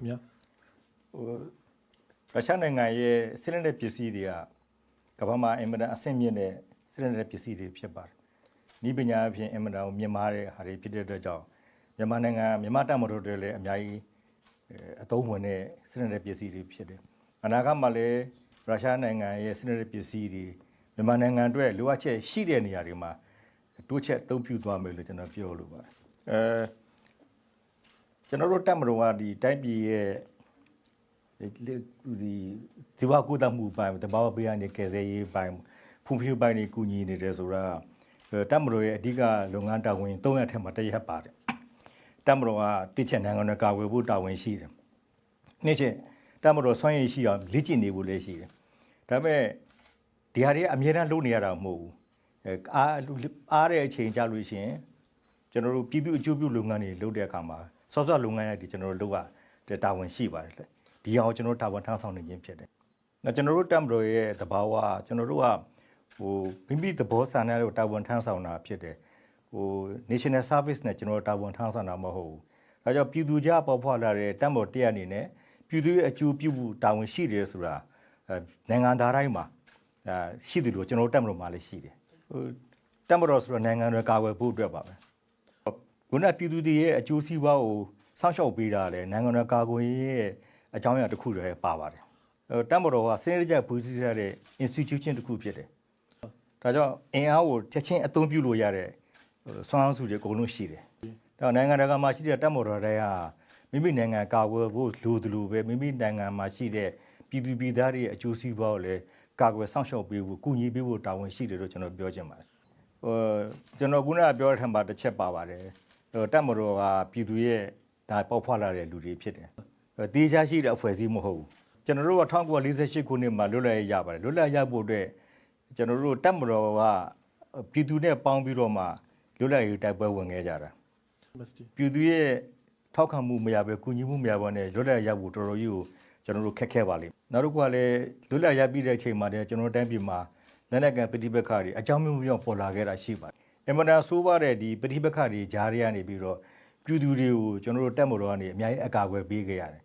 များရုရှားနိုင်ငံရဲ့စစ်လက်နက်ပစ္စည်းတွေကကမ္ဘာမှာအင်မတန်အဆင့်မြင့်တဲ့စစ်လက်နက်ပစ္စည်းတွေဖြစ်ပါတယ်။ဤပညာအဖြစ်အင်မတန်မြင့်မားတဲ့ဟာတွေဖြစ်တဲ့အတွက်ကြောင့်မြန်မာနိုင်ငံမြန်မာတပ်မတော်တွေလည်းအများကြီးအသုံးဝင်တဲ့စစ်လက်နက်ပစ္စည်းတွေဖြစ်တယ်။အနာဂတ်မှာလည်းရုရှားနိုင်ငံရဲ့စစ်လက်နက်ပစ္စည်းတွေမြန်မာနိုင်ငံအတွက်လိုအပ်ချက်ရှိတဲ့နေရာတွေမှာတိုးချက်အသုံးပြုသွားမယ်လို့ကျွန်တော်ပြောလိုပါတယ်။ကျွန်တော်တို့တပ်မတော်ကဒီတိုင်းပြည်ရဲ့ဒီဇီဝကုသမှုပိုင်းတဘာဝပေးရတဲ့ကယ်ဆယ်ရေးပိုင်းဖွံ့ဖြိုးပိုင်းတွေကူညီနေတယ်ဆိုတာတပ်မတော်ရဲ့အဓိကလုပ်ငန်းတာဝန်3ရပ်ထက်မှတစ်ရပ်ပါတယ်တပ်မတော်ကတစ်ချက်နိုင်ငံတော်ကာကွယ်ဖို့တာဝန်ရှိတယ်နှစ်ချက်တပ်မတော်ဆွမ်းရည်ရှိအောင်လေ့ကျင့်နေဖို့လည်းရှိတယ်ဒါပေမဲ့ဒီဟာတွေအမြဲတမ်းလုပ်နေရတာမဟုတ်ဘူးအားတဲ့အချိန်ကြာလို့ရှိရင်ကျွန်တော်တို့ပြည်သူအကျိုးပြုလုပ်ငန်းတွေလုပ်တဲ့အခါမှာစောစောလုပ်ငန်းရည်ကျွန်တော်တို့လုပ်ရတာဝန်ရှိပါတယ်ဒီအောင်ကျွန်တော်တာဝန်ထမ်းဆောင်နေခြင်းဖြစ်တယ်။ကျွန်တော်တို့တပ်မတော်ရဲ့သဘာဝကျွန်တော်တို့ကမိမိသဘောဆန္ဒကိုတာဝန်ထမ်းဆောင်တာဖြစ်တယ်။ national service နဲ့ကျွန်တော်တာဝန်ထမ်းဆောင်တာမဟုတ်ဘူး။ဒါကြောင့်ပြည်သူကြားပေါ်ဖွာလာတဲ့တပ်မတော်တရားအနေနဲ့ပြည်သူရဲ့အကျိုးပြုဖို့တာဝန်ရှိတယ်ဆိုတာနိုင်ငံသားတိုင်းမှာရှိတယ်လို့ကျွန်တော်တပ်မတော်မှာလည်းရှိတယ်။တပ်မတော်ဆိုတာနိုင်ငံတော်ကာကွယ်ဖို့အတွက်ပါပဲ။ခုနပြည်သူတွေရဲ့အကျိုးစီးပွားကိုစောင့်ရှောက်ပေးတာလေနိုင်ငံတော်ကာကွယ်ရေးရဲ့အကြောင်းအရာတစ်ခုတည်းပါပါတယ်။တပ်မတော်ကစနစ်တကျဖွဲ့စည်းထားတဲ့ institution တစ်ခုဖြစ်တယ်။ဒါကြောင့်အင်အားကိုချက်ချင်းအသုံးပြုလို့ရတဲ့စွမ်းအားစုတွေအကုန်လုံးရှိတယ်။ဒါနိုင်ငံတကာမှာရှိတဲ့တပ်မတော်တွေကမိမိနိုင်ငံကာကွယ်ဖို့လိုသလိုပဲမိမိနိုင်ငံမှာရှိတဲ့ပြည်သူပြည်သားတွေရဲ့အကျိုးစီးပွားကိုလည်းကာကွယ်စောင့်ရှောက်ပေးဖို့ကူညီပေးဖို့တာဝန်ရှိတယ်လို့ကျွန်တော်ပြောချင်ပါတယ်။ကျွန်တော်ခုနကပြောတဲ့ထက်မှာတစ်ချက်ပါပါတယ်။တပ်မတော်ကပြည်သူရဲ့ဒါပေါက်ဖွာလာတဲ့လူတွေဖြစ်တယ်။တေးချရှိတဲ့အဖွဲ့အစည်းမဟုတ်ဘူးကျွန်တော်တို့က1948ခုနှစ်မှာလွတ်လပ်ရေးရပါတယ်လွတ်လပ်ရဖို့အတွက်ကျွန်တော်တို့တပ်မတော်ကပြည်သူနဲ့ပေါင်းပြီးတော့မှလွတ်လပ်ရေးတိုက်ပွဲဝင်ခဲ့ကြတာပြည်သူရဲ့ထောက်ခံမှုမရဘဲကူညီမှုမရဘဲနဲ့လွတ်လပ်ရဖို့တော်တော်ကြီးကိုကျွန်တော်တို့ခက်ခဲပါလိမ့်နောက်တစ်ခုကလည်းလွတ်လပ်ရပြီးတဲ့အချိန်မှာတည်းကျွန်တော်တိုင်းပြည်မှာလက်နက်ကန်ပဋိပက္ခတွေအကြောင်းမျိုးမျိုးပေါ်လာခဲ့တာရှိပါတယ်အမှန်တန်ဆိုးပါတဲ့ဒီပဋိပက္ခတွေဂျားတွေကနေပြီးတော့ပြည်သူတွေကိုကျွန်တော်တို့တပ်မတော်ကနေအများကြီးအကာအကွယ်ပေးခဲ့ရတယ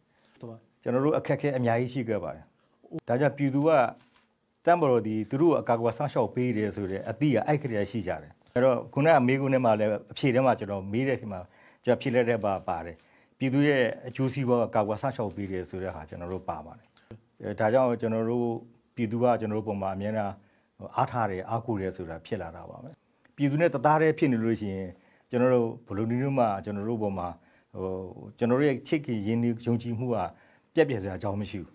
်ကျွန်တော်တို့အခက်အခဲအများကြီးရှိခဲ့ပါတယ်ဒါကြောင့်ပြည်သူကတပ်မတော်ဒီသူတို့အကာအကွယ်ဆောင်းရှောက်ပေးတယ်ဆိုတဲ့အသည့်အိုက်ခရရှိကြတယ်အဲ့တော့ခုနကမေးခွန်းထဲမှာလည်းအဖြေထဲမှာကျွန်တော်မေးတဲ့ဒီမှာကျွန်တော်ဖြေလိုက်တဲ့ပါတယ်ပြည်သူရဲ့အကျိုးစီးပွားအကာအကွယ်ဆောင်းရှောက်ပေးတယ်ဆိုတဲ့ဟာကျွန်တော်တို့ပါပါတယ်ဒါကြောင့်ကျွန်တော်တို့ပြည်သူကကျွန်တော်တို့ပုံမှာအများအားအားထားတယ်အားကိုးတယ်ဆိုတာဖြစ်လာတာပါပဲပြည်သူနဲ့တသားတည်းဖြစ်နေလို့ရှိရင်ကျွန်တော်တို့ဘလိုနည်းမျိုးမှကျွန်တော်တို့ပုံမှာကျွန်တော်တို့ရဲ့ချစ်ခင်ရင်းနှီးယုံကြည်မှုကပြက်ပြက်စရာအကြောင်းမရှိဘူ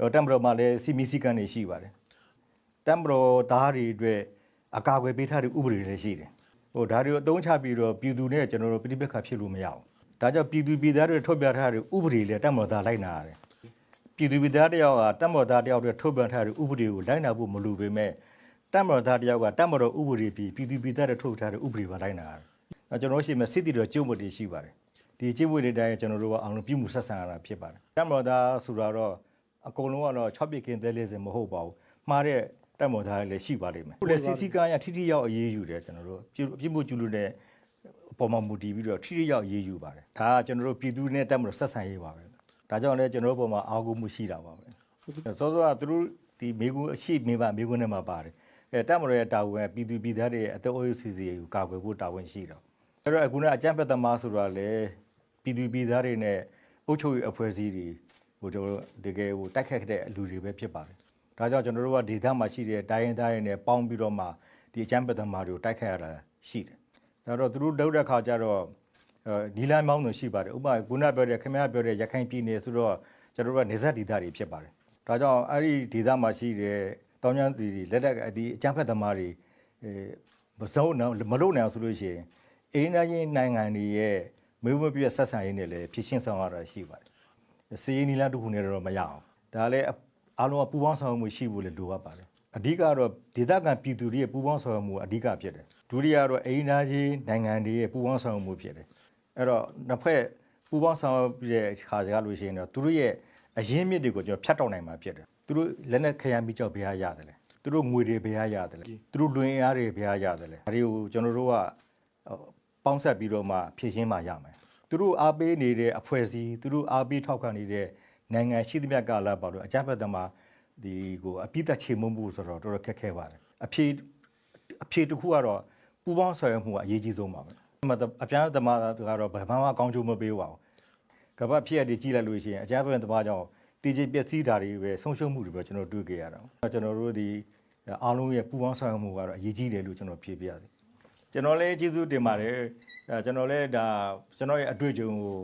းတမ်ဘရောမှာလည်းစီမီစီကန်တွေရှိပါတယ်တမ်ဘရောသားတွေအတွက်အကာအကွယ်ပေးထားတဲ့ဥပဒေတွေလည်းရှိတယ်ဒါတွေကိုအသုံးချပြီးတော့ပြည်သူနဲ့ကျွန်တော်တို့ပြိပက္ခဖြစ်လို့မရဘူးဒါကြောင့်ပြည်သူပြည်သားတွေထုတ်ပြထားတဲ့ဥပဒေလည်းတမ်ဘရောသားလိုက်နာရတယ်ပြည်သူပြည်သားတယောက်ကတမ်ဘရောသားတယောက်တွေထုတ်ပြထားတဲ့ဥပဒေကိုလိုက်နာဖို့မလိုပေမဲ့တမ်ဘရောသားတယောက်ကတမ်ဘရောဥပဒေပြီးပြည်သူပြည်သားတွေထုတ်ထားတဲ့ဥပဒေပါလိုက်နာရတယ်ကျွန်တော်ရှိမှစစ်တီတော်ကျုပ်မတွေရှိပါတယ်ဒီကျင့်ဝတ်တွေတိုင်းကျွန်တော်တို့ကအောင်လို့ပြုမှုဆက်ဆံရတာဖြစ်ပါတယ်တမ်မတော်သားဆိုတာတော့အကုန်လုံးကတော့6ပြည့်ကင်းသေးလေးစင်မဟုတ်ပါဘူးမှားတဲ့တမ်မတော်သားတွေလည်းရှိပါလိမ့်မယ်ခုလည်းစီစီကားရထိထိရောက်အေးအေးယူတယ်ကျွန်တော်တို့ပြမှုကျူလို့တဲ့အပေါ်မှာမူတည်ပြီးတော့ထိထိရောက်အေးအေးယူပါတယ်ဒါကကျွန်တော်တို့ပြည်သူနဲ့တမ်မတော်ဆက်ဆံရေးပါပဲဒါကြောင့်လည်းကျွန်တော်တို့ပေါ်မှာအားကိုးမှုရှိတာပါပဲစောစောကသူတို့ဒီမိကူအရှိမိဘမိကူနဲ့မှာပါတယ်တမ်မတော်ရဲ့တာဝန်ကပြည်သူပြည်သားတွေအသက်အိုးစီစီကိုကာကွယ်ဖို့တာဝန်ရှိတော့အဲ့တော့အခုနအကြမ်းဖက်သမားဆိုတာလေပြည်သူပြည်သားတွေနဲ့အုပ်ချုပ်ရေးအဖွဲ့အစည်းတွေကျွန်တော်တကယ်တိုက်ခတ်တဲ့လူတွေပဲဖြစ်ပါတယ်။ဒါကြောင့်ကျွန်တော်တို့ကဒေသမှာရှိတဲ့တိုင်းရင်းသားတွေနဲ့ပေါင်းပြီးတော့မှဒီအကြမ်းဖက်သမားတွေကိုတိုက်ခတ်ရတာရှိတယ်။ဒါတော့သူတို့လုပ်တဲ့ခါကျတော့နီလန်းမောင်းတို့ရှိပါတယ်။ဥပမာခုနပြောတဲ့ခင်ဗျားပြောတဲ့ရခိုင်ပြည်နယ်ဆိုတော့ကျွန်တော်တို့ကနေဆက်ဒေသတွေဖြစ်ပါတယ်။ဒါကြောင့်အဲ့ဒီဒေသမှာရှိတဲ့တောင်ကျမ်းတွေလက်လက်ဒီအကြမ်းဖက်သမားတွေမစုံမလုံနိုင်အောင်ဆိုလို့ရှိရင်အိန္ဒိယနိုင်ငံတွေရဲ့မွေးမပြည့်ဆက်ဆံရေးနဲ့လည်းဖြစ်ရှင်းဆောင်ရတာရှိပါတယ်။စီးရင်နီလာတစ်ခုနဲ့တော့မရအောင်။ဒါလည်းအားလုံးကပူပေါင်းဆောင်ရွက်မှုရှိဖို့လည်းလိုအပ်ပါတယ်။အဓိကတော့ဒေသခံပြည်သူတွေရဲ့ပူပေါင်းဆောင်ရွက်မှုအဓိကဖြစ်တယ်။ဒုတိယကတော့အိန္ဒိယနိုင်ငံတွေရဲ့ပူပေါင်းဆောင်ရွက်မှုဖြစ်တယ်။အဲ့တော့နှစ်ဖက်ပူပေါင်းဆောင်ရွက်တဲ့ခါကြလို့ရှိရင်တော့သူတို့ရဲ့အရင်းမြစ်တွေကိုကျွန်တော်ဖြတ်တောက်နိုင်မှာဖြစ်တယ်။သူတို့လက်နက်ခရမ်းပြီးကြောက်ဘယ်ဟာရတယ်လဲ။သူတို့ငွေတွေဘယ်ဟာရတယ်လဲ။သူတို့လွင်အားတွေဘယ်ဟာရတယ်လဲ။ဒါတွေကိုကျွန်တော်တို့ကပေါင်းဆက်ပြီးတော့မှဖြည့်ရှင်းမှရမယ်။ သူတို့အားပေးနေတဲ့အဖွဲ့အစည်းသူတို့အားပေးထောက်ခံနေတဲ့နိုင်ငံရှိသမျှကာလပါလို့အကြမ်းဖက်သမားဒီကိုအပြစ်သက်ချေမှုမှုဆိုတော့တော်တော်ခက်ခဲပါတယ်အဖြေတစ်ခုကတော့ပူပေါင်းဆောင်ရွက်မှုကအရေးကြီးဆုံးပါပဲအပြားသမားကတော့ဘာမှအကောင်းကျိုးမပေးပါဘူးကမ္ဘာဖြစ်ရည်ကြီးလိုက်လို့ရှိရင်အကြမ်းဖက်သမားကြောင့်တည်ကြည်ပျက်စီးတာတွေပဲဆုံးရှုံးမှုတွေပဲကျွန်တော်တွေ့ကြရတာကျွန်တော်တို့ဒီအားလုံးရဲ့ပူပေါင်းဆောင်ရွက်မှုကတော့အရေးကြီးတယ်လို့ကျွန်တော်ဖြေပြရတယ်ကျွန်တော်လည်းကျေးဇူးတင်ပါတယ်ကျွန်တော်လည်းဒါကျွန်တော်ရဲ့အတွေ့အကြုံကို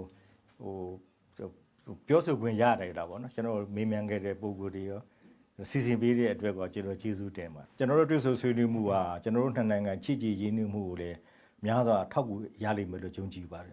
ပြောဆိုခွင့်ရတယ်တာပေါ့နော်ကျွန်တော်မေးမြန်းခဲ့တဲ့ပုံကိုယ်တွေရောစီစဉ်ပေးတဲ့အတွက်ကိုကျွန်တော်ကျေးဇူးတင်ပါတယ်ကျွန်တော်တို့တွေ့ဆုံဆွေးနွေးမှုဟာကျွန်တော်တို့နှစ်နိုင်ငံချစ်ကြည်ရင်းနှီးမှုကိုလည်းများစွာထောက်ကူရလိမ့်မယ်လို့ယုံကြည်ပါတယ်